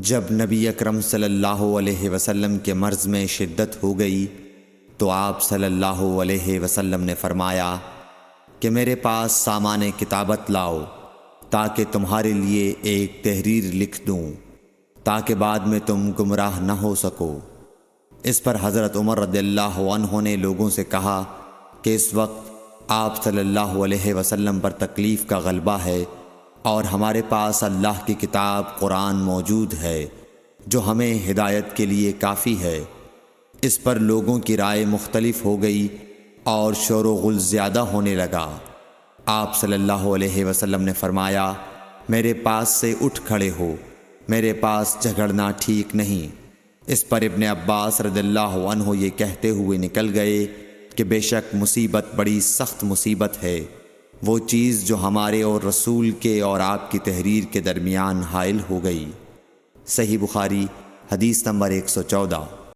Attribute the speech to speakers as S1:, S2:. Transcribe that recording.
S1: جب نبی اکرم صلی اللہ علیہ وسلم کے مرض میں شدت ہو گئی تو آپ صلی اللہ علیہ وسلم نے فرمایا کہ میرے پاس سامان کتابت لاؤ تاکہ تمہارے لیے ایک تحریر لکھ دوں تاکہ بعد میں تم گمراہ نہ ہو سکو۔ اس پر حضرت عمر رضی اللہ عنہ نے لوگوں سے کہا کہ اس وقت آپ صلی اللہ علیہ وسلم پر تکلیف کا غلبہ ہے اور ہمارے پاس اللہ کی کتاب قرآن موجود ہے جو ہمیں ہدایت کے لیے کافی ہے۔ اس پر لوگوں کی رائے مختلف ہو گئی اور شور و غل زیادہ ہونے لگا۔ آپ صلی اللہ علیہ وسلم نے فرمایا، میرے پاس سے اٹھ کھڑے ہو، میرے پاس جھگڑنا ٹھیک نہیں۔ اس پر ابن عباس رضی اللہ عنہ یہ کہتے ہوئے نکل گئے کہ بے شک مصیبت بڑی سخت مصیبت ہے، وہ چیز جو ہمارے اور رسول کے اور آپ کی تحریر کے درمیان حائل ہو گئی۔ صحیح بخاری حدیث نمبر 114۔